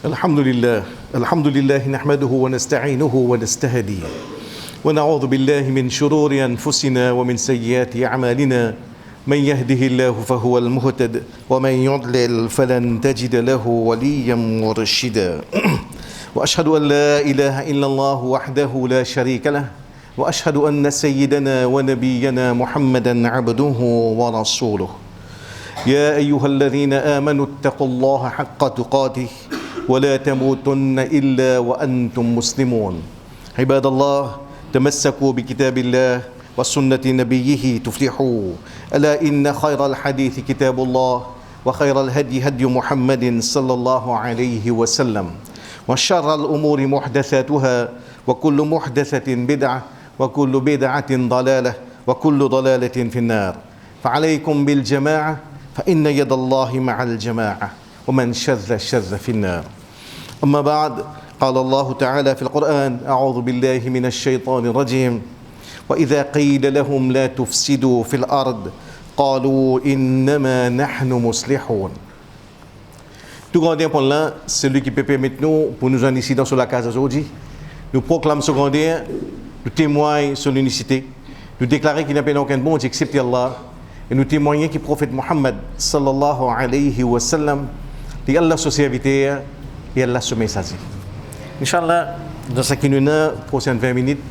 الحمد لله نحمده ونستعينه ونستهديه ونعوذ بالله من شرور أنفسنا ومن سيئات أعمالنا من يهده الله فهو المهتد ومن يضلل فلن تجد له وليا مرشدا وأشهد أن لا إله إلا الله وحده لا شريك له وأشهد أن سيدنا ونبينا محمدا عبده ورسوله يا أيها الذين آمنوا اتقوا الله حق تقاته ولا تموتن إلا وأنتم مسلمون عباد الله تمسكوا بكتاب الله وسنة نبيه تفلحوا ألا إن خير الحديث كتاب الله وخير الهدي هدي محمد صلى الله عليه وسلم وشر الأمور محدثاتها وكل محدثة بدعة وكل بدعة ضلالة وكل ضلالة في النار فعليكم بالجماعة فإن يد الله مع الجماعة ومن شذ شذ في النار أما بعد قال الله تعالى في القرآن أعوذ بالله من الشيطان الرجيم وإذا قيل لهم لا تفسدوا في الأرض قالوا إنما نحن مصلحون. Tout grand point là, celui qui peut permettre nous, pour nous en incident sur la case aujourd'hui, nous proclamons secondaire, nous témoignons sur l'unicité, nous déclarons qu'il n'y a pas aucun bon Dieu excepté Allah, et nous témoignons que le prophète Mohammed sallallahu alayhi wa sallam, dit Allah son serviteur et Allah son messager. Inch'Allah, dans ce qui nous a prochaines 20 minutes,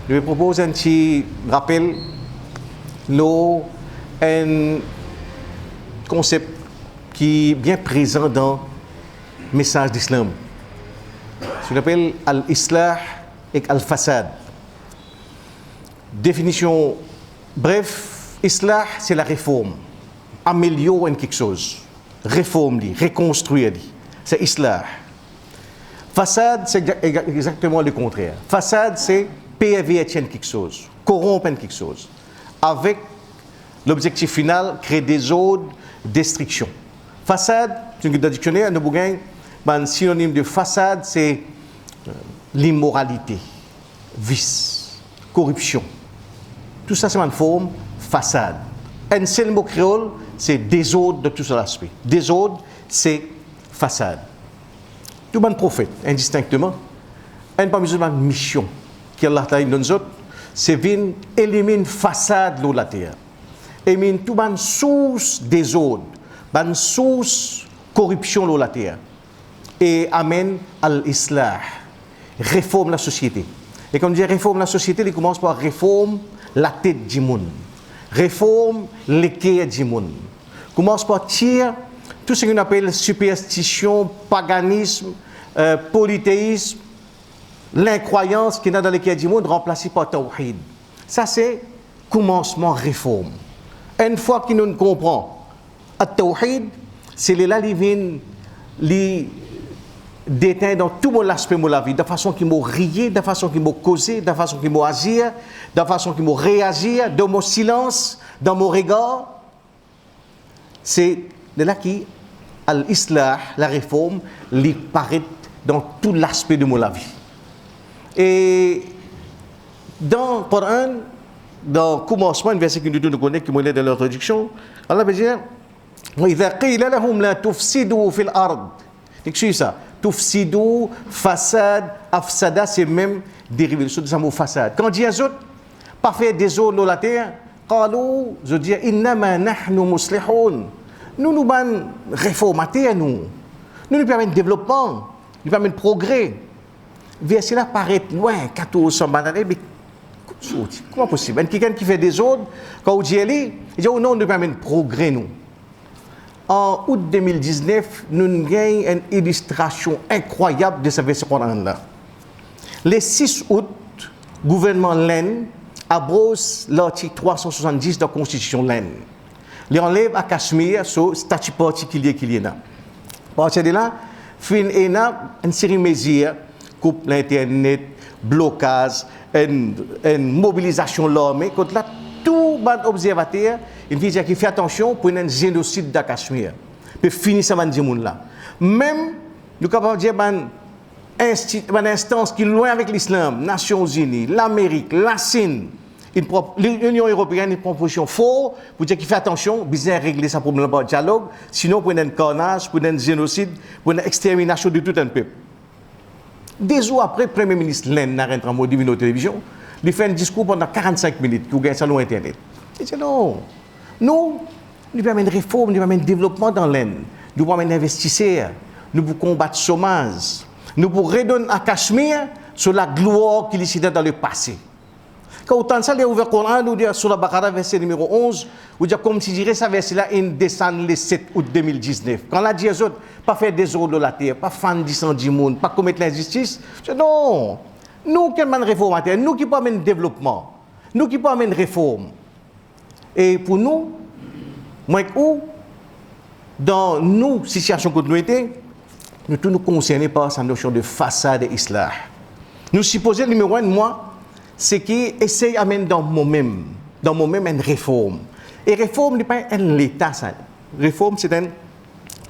je vais proposer un petit rappel, un concept qui est bien présent dans le message d'Islam. Ce qu'on appelle Al-Islah et Al-Fasad. Définition bref, Islah c'est la réforme. Améliorer quelque chose. Réforme, reconstruire. C'est Islah. Fasad c'est exactement le contraire. Fasad c'est pervertir quelque chose, corrompre quelque chose. Avec l'objectif final, créer des ordres, destruction. Façade, dans le dictionnaire, nous avons un synonyme de façade, c'est l'immoralité, vice, corruption. Tout ça, c'est une forme façade. Un seul mot créole, c'est désordre de tout cet aspect. Désordre, c'est façade. Tout le prophète, indistinctement, un parmi eux, une mission qui Allah t'a donné, c'est de éliminer façade de la terre. Éliminer tout une source désordre. Une source corruption dans la terre et amène à l'islah, réforme la société. Et quand on dit réforme la société, il commence par réforme la tête du monde, réforme l'équerre du monde, commence par tirer tout ce qu'on appelle superstition, paganisme, polythéisme, l'incroyance qui est dans l'équerre du monde remplacée par tawhid. Ça c'est commencement réforme. Une fois que nous comprenons At-Tawhid, c'est les lalivines, les déteints dans tout l'aspect de la vie, de la façon qu'ils m'ont rié, de la façon qu'ils m'ont causé, de la façon qu'ils m'ont agi, de la façon qu'ils m'ont réagi, dans mon silence, dans mon regard. C'est de là qui, l'islah, la réforme, les paraît dans tout l'aspect de la vie. Et dans le Coran, dans le commencement, un verset que nous connaissons, qui est dans l'introduction, Allah veut dire وإذا قيل لهم لا تفسدوا في الأرض. C'est ça. Tufsidu, fasad, afsada, c'est même dérivé de ce mot fasad. Quand on dit à eux, pas faire des eaux dans la terre, قالوا, je dis, إنما نحن مصلحون. Nous ban réformater nous. Nous permettons de développement, nous permettons de progrès. Verset là paraît loin, 1400 bananes, mais comment possible? Quelqu'un qui fait des ordres, quand on dit, il dit, oh non, nous permettons de progrès nous. En août 2019, nous avons une illustration incroyable de ce verset Coran-là. Le 6 août, le gouvernement l'Inde abrose l'article 370 de la Constitution l'Inde. Il enlève à Cachemire ce statut particulier qu'il y a. À partir de là, il y a une série de mesures, coupe l'Internet, blocage, une mobilisation de l'armée, contre là, tout le observateur, il dit qu'il fait attention pour un génocide de Cachemire. Puis finir ça, là. Même, nous sommes capables de dire une instance qui est loin avec l'islam, Nations Unies, l'Amérique, la Chine, l'Union européenne a une proposition forte pour dire qu'il fait attention, bien régler sa problème par dialogue, sinon pour un carnage, pour un génocide, pour une extermination de tout un peuple. Des jours après, le Premier ministre Len n'a rentré en mode divino télévision, il fait un discours pendant 45 minutes qui gagne sur Internet. Il dit non, nous avons une réforme, nous avons un développement dans l'Inde, nous avons un investisseur, nous pouvons combattre le chômage, nous pouvons redonner à Cachemire sur la gloire qu'il y a dans le passé. Quand autant ça, il a ouvert le Coran, nous dit sur la Baqara, verset numéro 11, où dit comme si dirait ça verset-là, il descend le 7 août 2019. Quand on a dit aux autres, pas faire des ordres de la terre, pas faire du monde, pas commettre l'injustice, je dis non. Nous qui sommes réformateurs, nous qui pouvons amener le développement, nous qui pouvons amener une réforme. Et pour nous, moi où, dans nos situations que nous étions, nous tous nous concernés par cette notion de façade et islah. Nous supposons, numéro un, moi, c'est qui essaye d'amener dans moi-même une réforme. Et réforme n'est pas un état, ça. Réforme, c'est un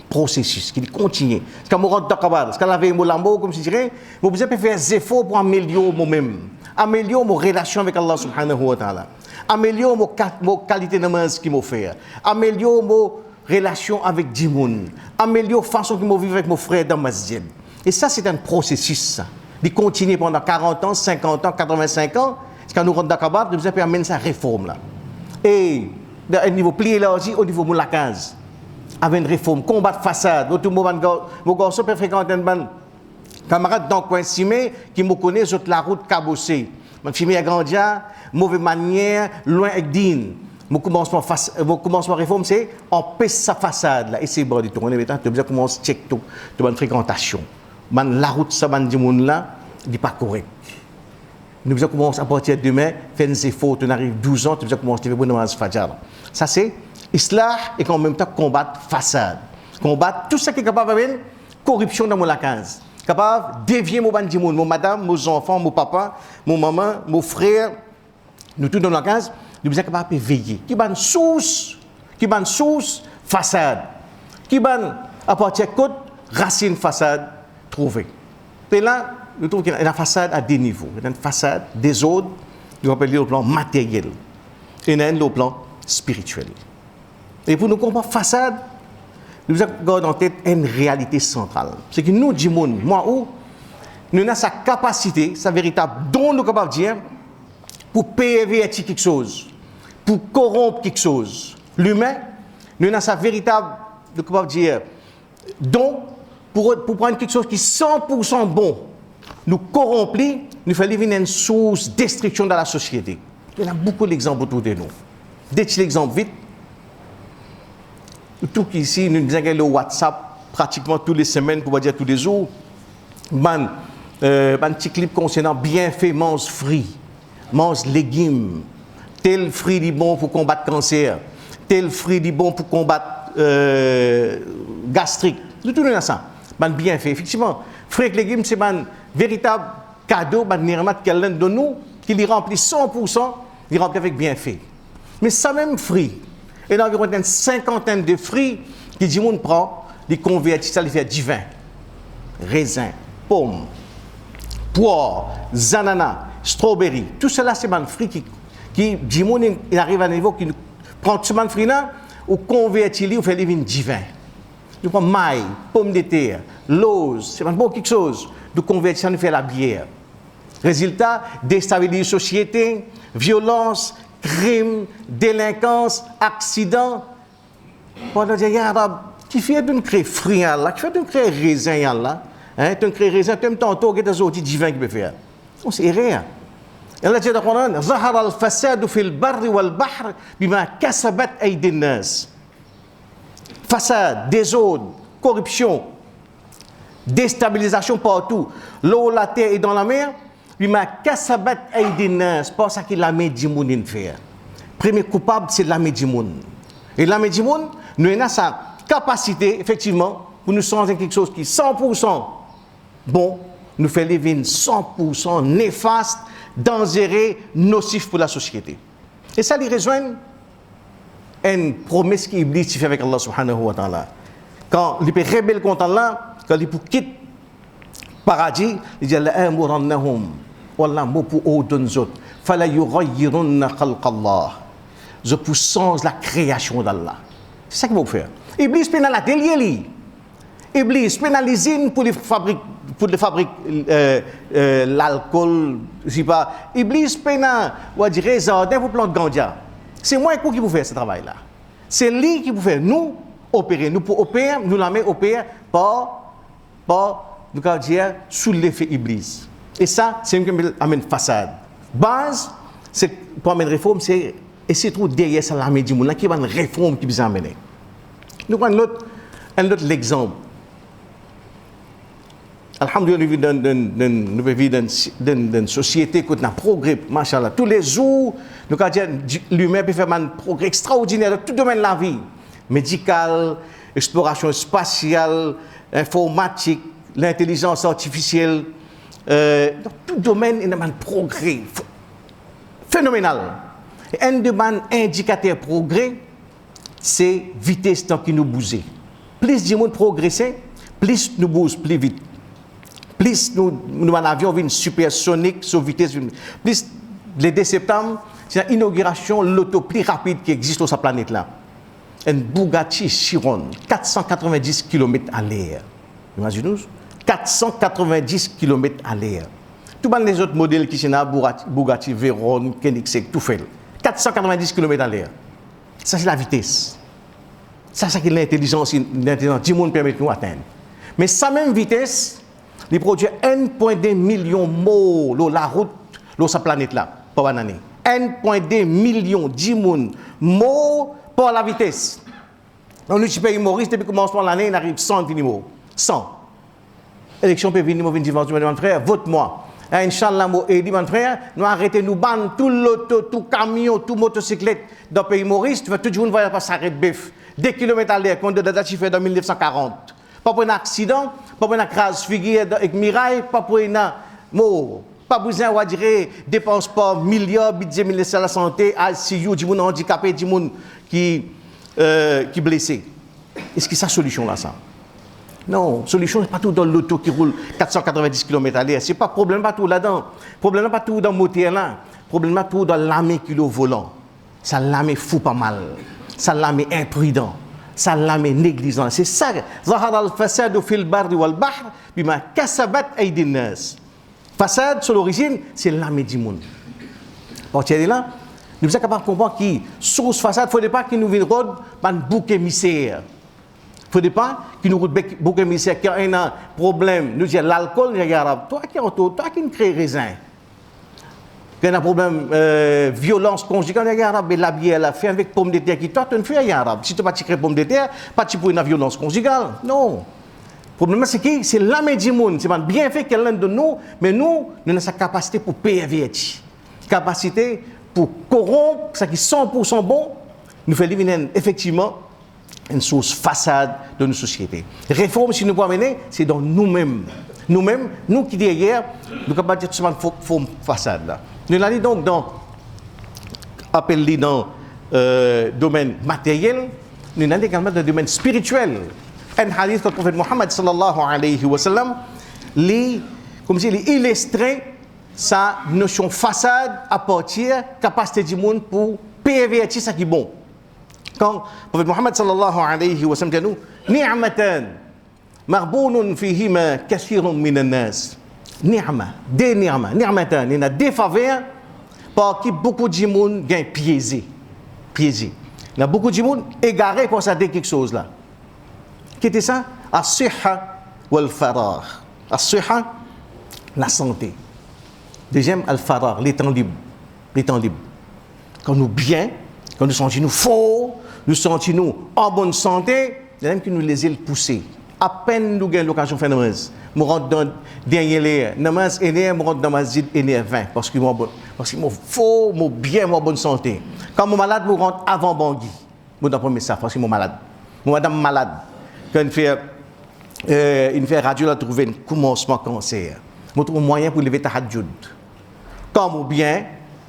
processus qui continue. Quand on rentre dans le travail, quand on avait un mot, comme je dirais, vous pouvez faire des efforts pour améliorer moi-même, améliorer mon relation avec Allah subhanahu wa ta'ala, améliorer mon qualité de vie qui m'a fait, améliorer mon relation avec Dimoun, améliorer la façon que je vis avec mon frère dans le masjid. Et ça, c'est un processus, ça. Il continue pendant 40 ans, 50 ans, 85 ans. Quand nous rentrons dans le cabane, nous avons amené sa réforme là. Et au niveau plié là aussi, au niveau de la case, avec une réforme, combattre façade. Mon garçon peut fréquenter un camarade dans le coin Simé qui me connaît sur la route cabossée. Je suis à Grandia, mauvaise manière, loin avec Din. Mon commencement réforme, c'est empêcher sa façade là. Et c'est bon, on est maintenant, tu dois commencer à checker tout, de bonne fréquentation. La route, ça va dire là, n'est pas correct. Nous devons commencer à partir de demain, faire des efforts, tu arrives 12 ans, tu devons commencer à faire une fajr. Ça c'est islah et en même temps combattre façade. Combattre tout ce qui est capable de corruption dans la case. Capable de dévier mon madame, mes enfants, mon papa, mon maman, mon frère, nous tous dans la case, nous devons être capables de veiller. Qui va une source, façade. Qui va à partir de côte, racine façade. Trouver. Et là, nous trouvons qu'il y a une façade à deux niveaux. Il y a une façade des autres, nous appelons le plan matériel. Et il y a le plan spirituel. Et pour nous comprendre façade, nous avons en tête une réalité centrale. C'est que nous, disons, moi ou, nous avons sa capacité, sa véritable don, nous sommes capables de dire, pour pervertir quelque chose, pour corrompre quelque chose. L'humain, nous avons sa véritable, nous sommes capables de dire, don, pour prendre quelque chose qui est 100% bon, nous corrompre, nous faisons une source de destruction dans la société. Il y a beaucoup d'exemples autour de nous. Des petits exemples vite. Tout ici, nous avons le WhatsApp pratiquement toutes les semaines, pour dire tous les jours. Un petit clip concernant bienfait, mange fruits, mange légumes. Tel fruit est bon pour combattre le cancer. Tel fruit est bon pour combattre gastrique. Nous tout nous ça. Bien fait. Effectivement, fruits et légumes, c'est un véritable cadeau, quelqu'un de nous, qui les remplit 100%, il remplit avec bien fait. Mais ça même fruit, il y a environ une cinquantaine de fruits qui dit on prend, les convertit, ça les fait divin. Raisin, pomme, poire, ananas, strawberry, tout cela c'est un fruit qui dit il arrive à un niveau qui prend tout ce fruit là, ou convertit, ou fait les vins divins. Nous prenons maille, pomme de terre, l'ose, c'est un bon quelque chose. Nous convertissons, nous faisons la bière. Résultat, déstabiliser la société, violence, crime, délinquance, accident. Pendant qu'il y a un arabe qui fait d'un crée fruit là, qui fait d'un crée raisin là, d'un crée raisin, tu aimes tantôt que des autres divins qui peuvent faire. On sait rien. Allah dit dans le Coran, ظهر الفساد في البر والبحر بما كسبت أيدي الناس. Façade, désordre, corruption, déstabilisation partout. L'eau, la terre et dans la mer, il m'a kassabat aïdinas, c'est pas ça qu'il a mis du monde à faire. Premier coupable, c'est la Medjimoun. Et la Medjimoun, nous avons sa capacité, effectivement, pour nous changer quelque chose qui est 100% bon, nous fait les vignes 100% néfaste, dangereux, nocif pour la société. Et ça, les rejoint une promesse qu'Iblis fait avec Allah subhanahu wa ta'ala. Quand il peut rebelle contre Allah, quand il peut quitter le paradis, il dit Allah amurannahum Wallah, mot pour ordonne autres. Fala yughayyirunna khalqallah. Je pousse la création d'Allah. C'est ça qu'il faut faire. Iblis peut dans l'atelier li. Iblis peut dans l'usine pour les fabriquer l'alcool, je sais pas. Iblis peut dans on dirait jardin pour planter ganja. C'est moi qui vous faire ce travail là. C'est lui qui vous fait nous opérer, nous pour opérer, nous la met opérer par nous allons dire sous l'effet Iblis. Et ça, c'est une qui amène façade. Base, c'est pour amener réforme, c'est essayer de trouver derrière ça l'amène du monde là qui va une réforme qui va amener. Nous prenons un autre exemple. Alhamdulillah, nous vivons dans une société qui a un progrès, machallah. Tous les jours, nous allons dire l'humain peut faire un progrès extraordinaire dans tout domaine de la vie. Médical, exploration spatiale, informatique, l'intelligence artificielle. Dans tout domaine, il y a un progrès phénoménal. Et un des indicateurs de progrès, c'est la vitesse qui nous bouge. Plus de monde progresse, plus nous bouge plus vite. Plus nous en avion une supersonique sur vitesse. Plus le 2 septembre, c'est l'inauguration de l'auto plus rapide qui existe sur cette planète-là. Un Bugatti Chiron, 490 km à l'heure. Imaginez-vous, 490 km à l'heure. Tous les autres modèles qui sont là, Bugatti Veyron, Koenigsegg, tout fait. 490 km à l'heure. Ça, c'est la vitesse. Ça, c'est l'intelligence du monde permet de nous atteindre. Mais sa même vitesse, il produit 1,2 million de mots sur la route, sur cette planète-là, par année. 1,2 million de mots par la vitesse. Dans le pays humoriste, depuis le commencement de l'année, il arrive 100 mots. 100. Élection peut venir, mon frère, vote-moi. Inch'Allah, mon frère, nous arrêtons, nous bannons tout l'auto, tout camion, tout motocyclette dans le pays humoriste, tout le monde va pas s'arrêter bœuf. 2 km à l'heure, quand Dada fait dans 1940. Pas pour un accident, pas pour un crash figure avec Mirail, pas pour un mot. Pas besoin de dire dépense pas milliards, budget ministère de la santé, ICU, du monde handicapé, du monde qui blessé. Est-ce que c'est la solution là, ça? Non, la solution n'est pas tout dans l'auto qui roule 490 km à l'heure. Ce n'est pas problème pas tout là-dedans. Le problème n'est pas tout dans le moteur là. Le problème n'est pas tout dans l'armée qui est au volant. Ça l'armée fou pas mal. Ça l'armée imprudent. Ça l'armée négligent. C'est ça. Zahar al-fasad fil barri wal bahr bima kasabat aydin nas. Façade, sur l'origine, c'est l'armée du monde. Pour tirer là, nous sommes capables de comprendre que source façade, il ne faut pas qu'il nous vienne un bouc émissaire. Il ne faut pas qu'il nous vienne un bouc émissaire qui a un problème. Nous disons l'alcool, les Arabes. Toi qui crée raisin. Quand il y a un problème violence conjugale, les Arabes, la bière, la fait avec pomme de terre qui toi, tu ne fais rien arabe. Si tu n'as pas tiré pomme de terre, pas pour une violence conjugale. Non. Le problème, c'est que c'est l'armée du monde. C'est bien fait qu'elle de nous, mais nous avons sa capacité pour pervertir. Capacité pour corrompre, ce qui est 100% bon, nous fait éliminer effectivement une source façade de nos sociétés. Réforme, si nous pouvons mener, c'est dans nous-mêmes. Nous-mêmes, nous qui derrière, nous sommes capables de dire que c'est une façade. Là. Nous l'avons donc appelé dans le domaine matériel, nous l'avons également dans le domaine spirituel. Un hadith que le prophète Mohammed sallallahu alayhi wa sallam illustrait sa notion façade à partir de la capacité du monde pour pervertir ce qui est bon. Quand le prophète Mohammed sallallahu alayhi wa sallam dit nous, ni'matan marbunun fihima kathirun minan nas. Ni'matan, il y a des faveurs par qui beaucoup de monde gagne piégé. Il y a beaucoup de monde égaré pour ça de quelque chose là. Qu'est-ce que c'est ça? As-sihha wal-faragh. As-sihha, la santé. Deuxième, al-faragh, les temps libres. Quand nous bien, quand nous sentons forts, nous sentons en bonne santé, il y a même qui nous les ailes poussées. À peine nous gagnons l'occasion de faire namaz. Nous rentrons dans dernier l'air. Namaz est nous rentrons dans ma zid et 20. Parce que moi fort, moi bien, moi bonne santé. Quand moi malade, nous rentrons avant Bangui. Moi dans premier ça, parce que moi malade. Moi madame malade. Quand il fait radio, là, trouver un commencement cancer. Je trouve un moyen pour lever ta hadjoud. Quand je bien,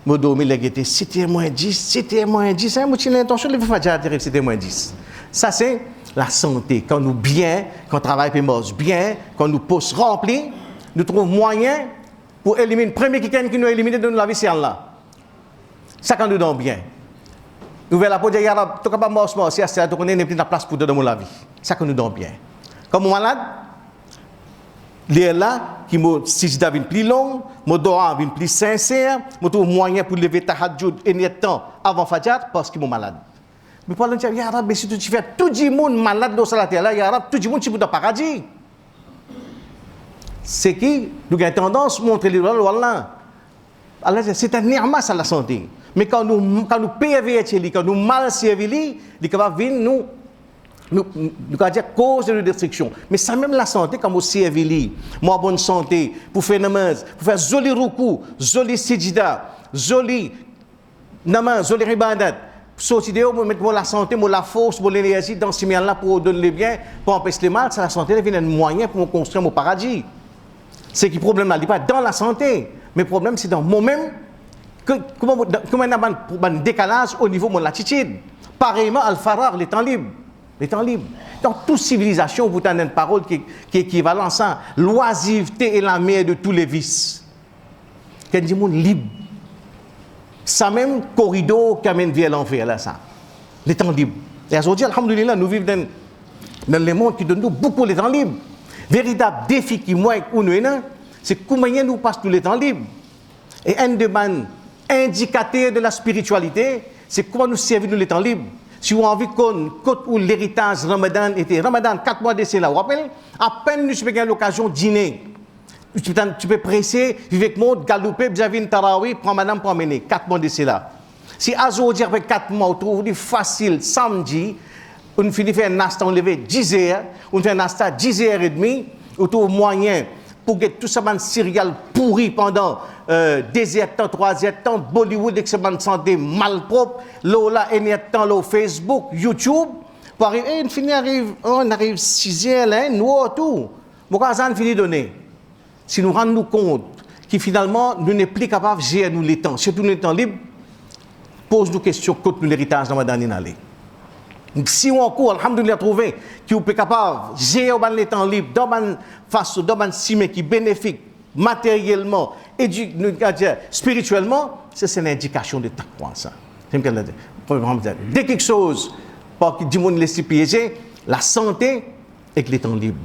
je dormir les guetter, c'était moins 10, c'était moins 10. Je suis l'intention de faire déjà c'était moins 10. Ça, c'est la santé. Quand nous bien, quand on travaille et mange bien, quand nous posons remplis, nous trouvons moyen pour éliminer, premier qui nous élimine de la vie, c'est Allah. Ça, quand nous donnons bien. Nous voulons la peau de Yarab, tu n'as pas mort, si tu connais, n'est plus la place pour te donner la vie. Ça, quand nous donnons bien. Comme malade, il est là, qui m'a sijda vient plus long, mon doa vient plus sincère, mon trouve moyen pour lever tahajjud et net temps avant Fajr parce qu'il est malade. Mais pour dire, Ya Rab, si tu fais tout le monde malade dans la terre, Ya Rab, tout le monde est dans le paradis. C'est qui nous avons tendance à montrer les lois Allah. Allah c'est un ni'ma à la santé. Mais quand nous payons, quand nous mal servons, il va venir nous dire cause de destruction. Mais ça même la santé, quand nous servons, moi bonne santé, pour faire namaz, pour faire joli ruku, joli sijida, joli namaz, joli ibadat, sortir de pour mettre la santé, la force, l'énergie dans ce milieu-là pour donner le bien, pour empêcher le mal, la santé devient un moyen pour construire mon paradis. C'est qui le problème là, il n'est pas dans la santé, mais le problème c'est dans moi-même, comment on a un décalage au niveau de mon latitude. Pareillement, al-farar, les temps libres. Les temps libres. Dans toute civilisation, vous avez une parole qui est équivalente à ça. L'oisiveté est la mère de tous les vices. Quand dit monde libre. Ça même corridor qui amène vers l'enfer, là, ça. Les temps libres. Et aujourd'hui, alhamdoulilah, nous vivons dans le monde qui donne nous beaucoup les temps libres. Véritable défi qui moi ou nous c'est comment nous passons tous les temps libres. Et un des indicateurs de la spiritualité, c'est comment nous servons les temps libres. Si vous avez envie que l'héritage Ramadan était Ramadan 4 mois d'essai là, vous rappelez, à peine nous avons l'occasion de dîner. Tu peux presser, vivre avec moi, galoper, vous avez une tarawih, prendre madame pour amener 4 mois d'essai là. Si aujourd'hui avec 4 mois, vous trouvez facile samedi, on finit de faire un instant, on lever 10 heures, on fait un instant 10 heures et demie, on trouve moyen pour que tout ça man céréales pourri pendant 2 heures temps, 3 heures temps, Bollywood avec cette santé malpropre, là temps là Facebook, YouTube, pour arriver, on arrive 6 heures là, nous tout. Pourquoi ça finit de donner? Si nous rendons compte que finalement nous n'est plus capable de gérer nous les temps, surtout les temps libres, pose nous questions contre l'héritage dans ma dernière année. Si on court, alhamdoulilah, trouvé qui est capable de gérer les temps libres, dans une façon, dans une cime qui est bénéfique, matériellement, et spirituellement, c'est une indication de taqwa, ça. Dès quelque chose, pour que du monde laisse piéger, la santé et les temps libres.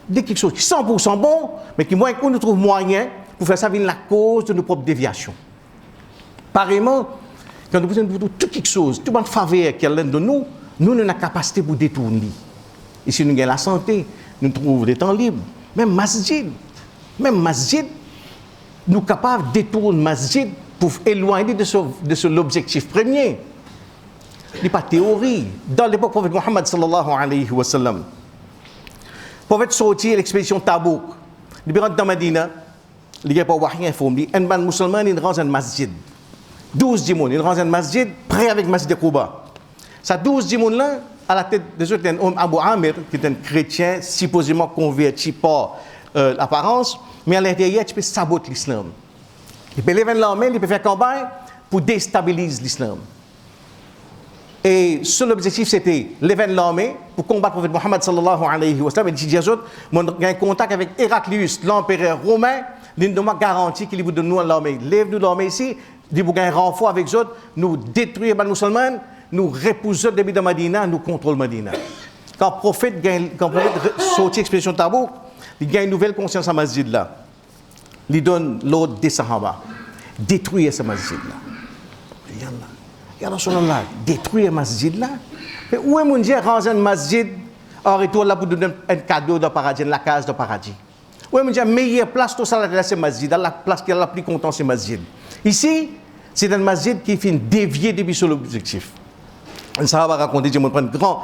Dès quelque chose qui est 100% bon, mais qui moins qu'on nous trouve moyen pour faire ça venir la cause de nos propres déviations. Pareillement, quand nous faisons tout quelque chose, tout le monde faveur qu'il y a l'un de nous, nous avons la capacité pour détourner. Et si nous avons la santé, nous trouvons des temps libres. Même masjid, nous sommes capables de détourner masjid pour éloigner de l'objectif premier. Ce n'est pas théorie. Dans l'époque du prophète Mohammed sallallahu alayhi wa sallam, le prophète sorti à l'expédition Tabouk, il rentre dans Medina, il n'y a pas de wahi informé, un ban musulman, il rentre dans un masjid. 12 dimones, il rentre dans un masjid, près avec le masjid de Kouba. Ces 12 dimones-là, à la tête des autres, il y a un homme Abu Amir, qui est un chrétien, supposément converti par l'apparence, mais à l'intérieur, il peut saboter l'islam. Il peut lever l'armée, il peut faire combat pour déstabiliser l'islam. Et son objectif, c'était lever l'armée pour combattre le prophète Mohammed sallallahu alayhi wa sallam. Et il dit aux autres, il y a un contact avec Héraclius, l'empereur romain, il nous garantit qu'il vous donne nous l'armée. Lève-nous l'armée ici, il vous gagne un renfort avec eux autres, nous détruisons les musulmans, nous repoussons début de Medina, nous contrôlons Medina. Quand le prophète sortit l'expédition de Tabouk, il gagne une nouvelle conscience à masjid là. Il donne l'ordre des Sahaba. Détruire ce masjid là. Ya Rasulallah, détruire ce masjid là. Mais où est mon Dieu ranger un masjid en retour là pour donner un cadeau de paradis, la case de paradis? Où est mon Dieu meilleure place tout ça là, c'est masjid, la place qui est la plus contente c'est masjid. Ici, c'est un masjid qui fait dévier depuis sur l'objectif. Un Sahaba raconté, je me prends une grande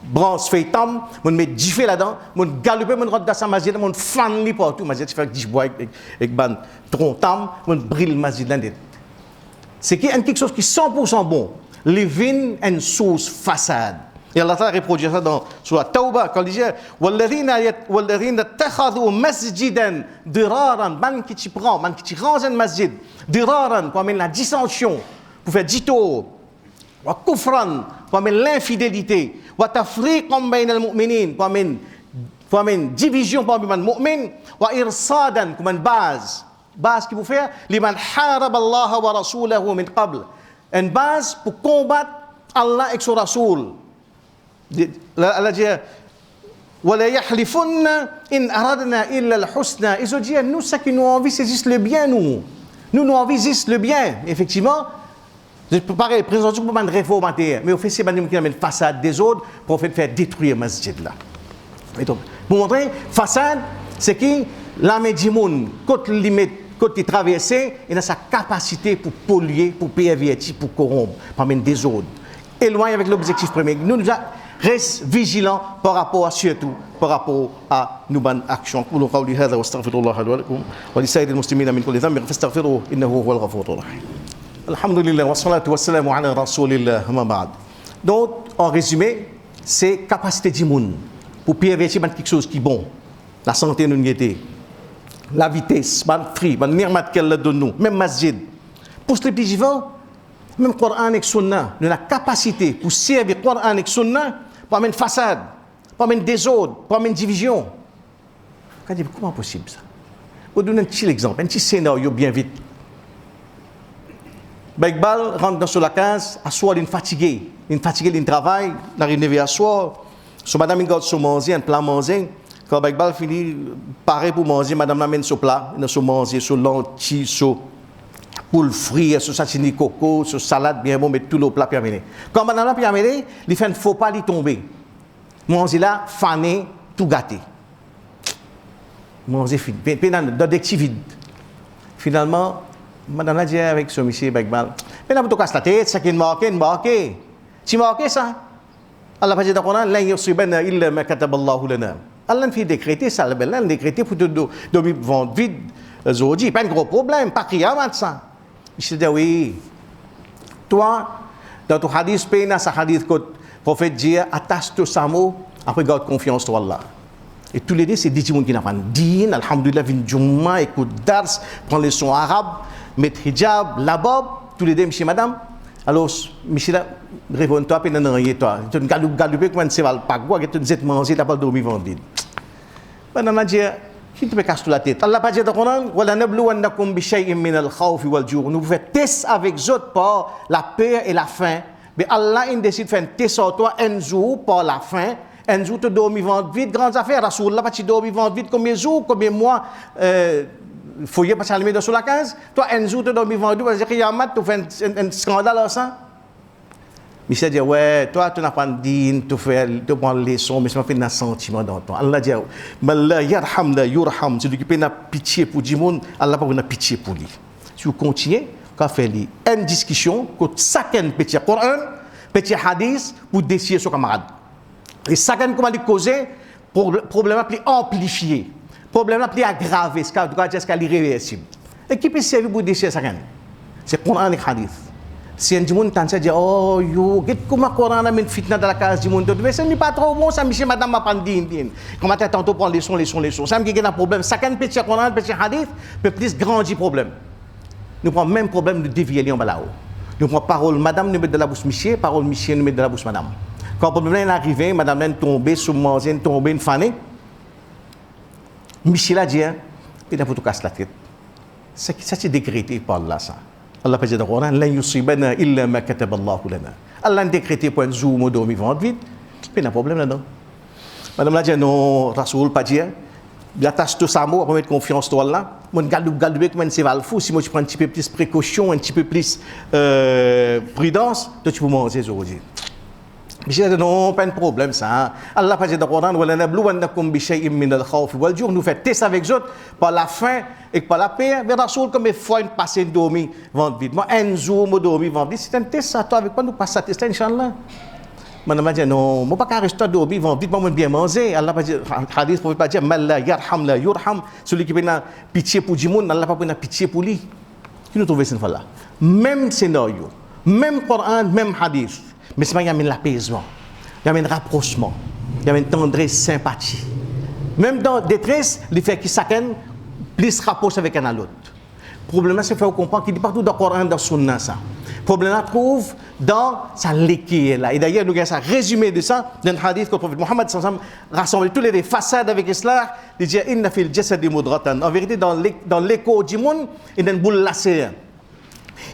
branche feuilletam, je me mets 10 feux là-dedans, je galope, je rentre dans sa masjid, je fan li partout, masjid, je fais 10 bois avec ban trontam, je brille le masjid là. C'est quelque chose qui est 100% bon. Living and source façade. Et Allah Ta'ala reproduit ça dans sur la Tauba quand il dit والذين اتخذوا مسجدا ضرارا man qui prend man qui range un masjid ضرارا pour amener la dissension pour faire dito wa kufran pour amener l'infidélité wa tafriqan bayna al-mu'minin pour amener division parmi les mu'mins wa irsadan comme une base base qu'il faut faire, liman harab Allah wa rasulahu min qabl. Une base pour combattre Allah et son Rasoul. Allah dit وَلَا يَحْلِفُنَّ إِنْ أَرَدْنَا إِلَّا الْحُسْنَى. Ils ont dit, nous, ce qui nous envie, c'est juste le bien, nous. Nous envie juste le bien. Effectivement, pareil, présentation pour une réforme, mais au fait, c'est une façade des autres pour faire détruire le masjid là. Et donc, pour montrer, façade, c'est que l'âme du monde, côté limite, côté traversé, il a sa capacité pour polluer, pour pervertir, pour corrompre, parmi des autres. Éloigné avec l'objectif premier. Nous reste vigilants par rapport à surtout par rapport à nos bonnes actions. قولوا قولي هذا واستغفر الله لي ولكم ولسائر المسلمين من كل ذنب فاستغفروه انه هو الغفور الرحيم. الحمد لله والصلاة والسلام على رسول الله أما بعد. Donc en résumé, c'est capacité du monde pour pervertir quelque chose qui est bon. La santé nous y était. La vitesse, le free, le nirmat qu'elle donne nous, même masjid. Pour ce plus vivant, même Coran et Sunna, nous avons la capacité pour servir Coran et Sunna pour amener une façade, pour amener des ordres, pour amener une division. Comment est possible ça? Je vous donne un petit exemple, un petit scénario bien vite. Iqbal rentre dans la case, à soir, il est fatigué, il travaille, il arrive à soir. So madame il garde son manger, un plat manger. Quand Iqbal finit, pareil pour manger, madame l'amène son plat, il a son manger, son lentilles, son poule frite, son sashimi coco, son salade bien bon, mais tout le plat terminé. Quand madame l'a terminé, il fait un faux pas, il tombe. Manger là, fané, tout gâté. Manger fini, dans des petits vides. Finalement, madame l'a dit avec son monsieur Iqbal, mais là, vous te cassez la tête, ça qui est marqué. Tu marqué ça? Allah va dire dans le Coran, la yusibana illa ma kataballahu lana. Allah fait décréter ça, Allah décréter pour te donner vendre vide. Aujourd'hui, pas un gros problème, pas kiamat ça. Je dis oui. Toi, dans ton hadith, pena sa hadith que le prophète dit, attache tout ça mot, après garde confiance en Allah. Et tous les deux, c'est des gens qui n'ont pas dit, alhamdulillah, vin jumma, écoute dars, prend les sons arabes, met hijab, la bob, tous les deux, monsieur, madame. Alors, monsieur, réponds-toi, puis non, rien, toi. Tu ne gardes pas comment c'est pas quoi, tu ne sais pas manger, tu n'as pas dormi vendredi. Madame a dit, qui te peut casser la tête? Allah a dit dans le Coran, وَلَا نَبْلُوَنَّكُمْ بِشَيْءٍ مِّنَ الْخَوْفِ وَالْجُوعِ. Nous faisons test avec autres par la peur et la faim. Mais Allah il décide de faire un test sur toi, un jour par la faim, un jour tu dormis vendredi, grandes affaires. Rasoul, tu dormi vendredi, combien de jours, combien de mois? Il faut y passer à la sur la case. Toi, un jour, tu dormi vendredi, tu vas dire, Yamat, tu fais un scandale à ça. Michel dit, ouais, toi, tu n'as pas dit, tu prends les leçons, mais ça m'a fait un sentiment dans toi. Allah dit, Malla yarham la yurham. Celui qui a pitié pour du monde, Allah n'a pas pitié pour lui. Si vous continuez, quand fait une discussion, que chacun petit Coran, petit hadith, pour décider son camarade. Et chacun, comment lui causer, problème plus amplifié. Problème là plus aggravé, ce qu'il est irréversible. Et qui peut servir pour décider ça? C'est Coran et Hadith. Si un monde t'entend dire, oh yo, comment Coran a mis une fitna dans la case du monde, mais ça n'est pas trop bon, ça monsieur madame m'a pas dit. Comment t'as tantôt prendre leçon. Ça me dit qu'il y a un problème. Chacun petit Coran, petit Hadith, peut plus grandir problème. Nous prenons même problème de dévier en bas. Nous prenons parole madame nous met de la bouche monsieur, parole monsieur nous met de la bouche madame. Quand le problème est arrivé, madame est tombée sous manger, tombée une fanée. Michel a dit, il faut tout casser la tête. Ça c'est décrété par Allah ça. Allah a dit dans le Coran, la yusibana illa ma kataballahu lana. Allah a décrété pour un jour où dormi vent vite, il y a un problème là-dedans. Madame a dit non, Rasoul pas dire. Il attache tout ça mot pour mettre confiance en Allah. Mon galou comment c'est val fou si moi tu prends un petit peu plus précaution, un petit peu plus prudence, toi tu peux manger aujourd'hui. Je dis non, pas de problème ça. Allah a dit dans le Coran, وَلَا نَبْلُوَنَّكُمْ بِشَيْءٍ مِّنَ الْخَوْفِ وَالْجُوعِ. Nous faisons test avec eux par la faim et par la paix. Mais Rasoul, comme il faut une passée dormir vente vite. Moi, un jour, je dormir vente vite. C'est un test ça. Toi, avec quoi nous passons ce test, Inch'Allah? Madame a dit non, je ne peux pas rester dormir vente vite. Moi, je bien manger. Allah a dit, hadith, ne peut pas dire, Malla yarham la yurham. Celui qui a pitié pour du monde, Allah n'a pas pitié pour lui. Qui nous trouve cette fois-là? Même scénario, même Coran, même hadith. Mais c'est pas qu'il y a l'apaisement, il y a un rapprochement, il y a une tendresse, sympathie. Même dans la détresse, il fait que chacun plus se rapproche avec un à l'autre. Le problème, c'est qu'il faut comprendre qu'il dit partout dans le Coran, dans le Sunna, ça. problème là trouve dans sa liquide là. Et d'ailleurs, nous avons un résumé de ça dans le hadith que le prophète Mohammed rassemble tous les façades avec l'islam. Il dit inna fil jasadi mudratan. En vérité, dans l'écho du monde, il y a une boule lacée.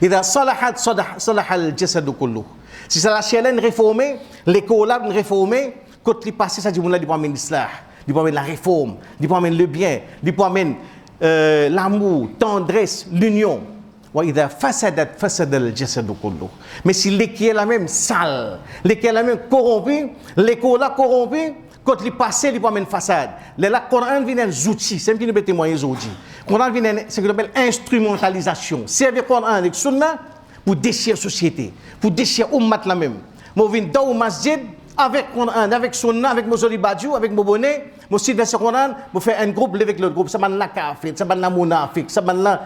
إذا صلحت صلح الجسد كله. Si ça la chaîne réformée, l'écho là réformé, quand il passe ça du monde là, il peut amener l'islam, il peut amener la réforme, il peut amener le bien, il peut amener l'amour, tendresse, l'union. وإذا فسدت فسد الجسد كله. Mais si l'écho est la même sale, l'écho est la même corrompu, l'écho là corrompu, quand il passe, il peut amener façade. Le Coran vient des outils, c'est ce qui nous peut témoigner aujourd'hui. Le Coran vient ce qu'on appelle instrumentalisation. Servir le Coran avec Sunna pour déchirer la société, pour déchirer l'ummat la même. Moi, je viens dans le masjid avec le Coran, avec Sunna, avec mon Zoli Badjou, avec mon bonnet, je suis dans le Coran, je fais un groupe avec l'autre groupe. Ça m'a la kafir, ça m'a la mounafik, ça m'a la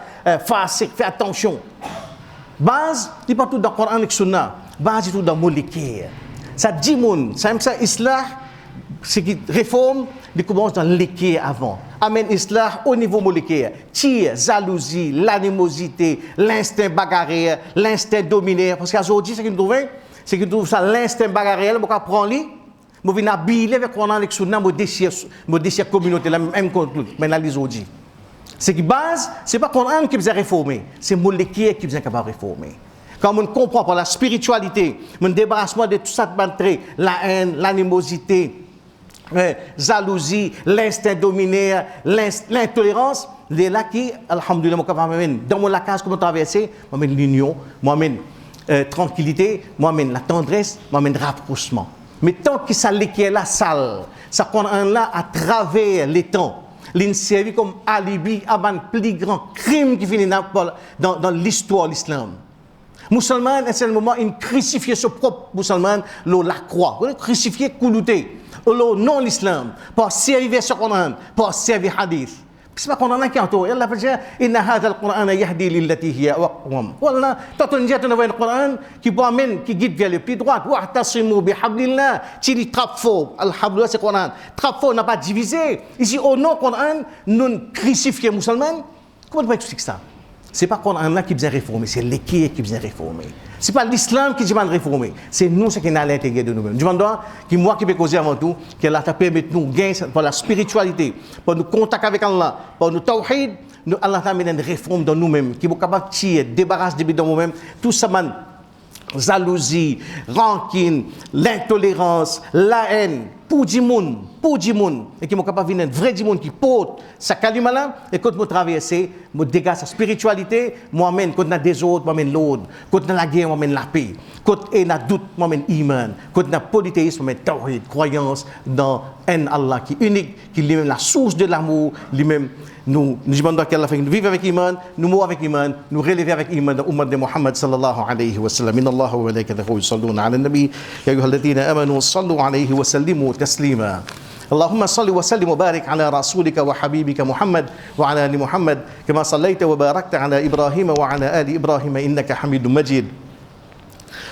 fasik, fais attention. Base, il n'est pas tout dans le Coran avec Sunna. Base, il est tout dans le molékir. Ça dit, ça islah. Ce qui réforme, il commence dans l'équerre avant. Amène islah au niveau moléculaire. Tir, jalousie, l'animosité, l'instinct bagarré, l'instinct dominé. Parce qu'aujourd'hui, ce que nous trouvons, c'est que nous trouvons ça, l'instinct bagarré, on va prendre lui, on va habiller avec le avec Sunna, on déchire la communauté, même contre tout. Mais là, aujourd'hui. Ce qui base, ce n'est pas le Coran qui vient réformer, c'est le moléculaire qui vient réformer. Quand on comprend par la spiritualité, le débarrassement de tout ça, la haine, l'animosité, jalousie, l'instinct dominé, l'intolérance, c'est là qui, alhamdoulilah, dans mon case, comment traverser, moi mène l'union, moi mène tranquillité, moi mène la tendresse, moi mène rapprochement. Mais tant que ça est la salle, ça prend un là à travers les temps, l'in servi comme alibi à un plus grand crime qui finit dans l'histoire de l'islam. Musulman, à ce moment, il crucifiait son propre musulman, la croix, crucifié, coulouté. Non l'islam, pour servir ce Coran, pour servir hadith. C'est pas qu'on en a qui entoure. Allah fait dire, inna hadha al-Qur'an yahdi lillati hiya aqwam. Voilà, quand on dit qu'on a un Coran qui peut amener, qui guide vers le plus droit. Wa'tasimu bihablillah. Si il trappe faux, alhamdulillah c'est Coran. Trappe faux n'a pas divisé. Ici au nom Coran, nous crucifions musulmans. Comment on peut expliquer ça? C'est pas qu'on a qui vient réformer, c'est l'équerre qui vient réformer. C'est pas l'islam qui demande réformer, c'est nous ce qui n'a l'intégrer de nous-mêmes. Je demande qui moi qui peux causer avant tout, qu'elle a permis de nous gagner pour la spiritualité, pour nous contacter avec Allah, pour nous tawhid, nous Allah t'a mis une réforme dans nous-mêmes, qui est capable de tirer, débarrasser de nous-mêmes, tout ça man, jalousie, rancune, l'intolérance, la haine, pour du monde, et qui est capable de venir un vrai du monde qui porte sa kalima là, et quand je traverse, je dégage sa spiritualité, moi mène quand on a des autres, moi mène l'autre, quand on a la guerre, moi mène la paix, quand on a doute, moi mène iman, quand on a polythéisme, moi mène tawhid, croyance dans un Allah qui est unique, qui est lui-même la source de l'amour, lui-même. Nous demandons qu'Allah fait nous vivre avec iman, nous mourons avec iman, nous relever avec iman dans l'ummat de Muhammad sallallahu alayhi wa sallam. Inna Allah wa malaikatahu yusalluna ala nabi ya ayyuhalladhina amanu sallu alayhi wa sallimu taslima. اللهم صل وسلم وبارك على رسولك وحبيبك محمد وعلى ال محمد كما صليت وباركت على ابراهيم وعلى ال ابراهيم انك حميد مجيد.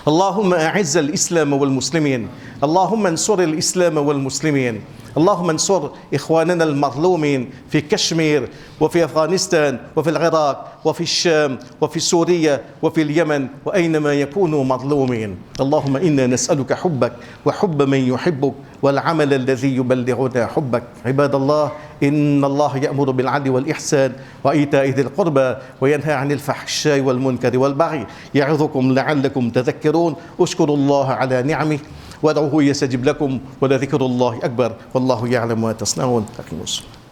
اللهم اعز الاسلام والمسلمين، اللهم انصر الاسلام والمسلمين، اللهم انصر إخواننا المظلومين في كشمير وفي أفغانستان وفي العراق وفي الشام وفي سوريا وفي اليمن وأينما يكونوا مظلومين. اللهم إنا نسألك حبك وحب من يحبك والعمل الذي يبلغنا حبك. عباد الله، إن الله يأمر بالعدل والإحسان وإيتاء ذي القربى وينهى عن الفحشاء والمنكر والبغي يعظكم لعلكم تذكرون. اشكروا الله على نعمه وادعوه يستجب لكم ولذكر الله أكبر والله يعلم ما تصنعون. أقيموا الصلاة.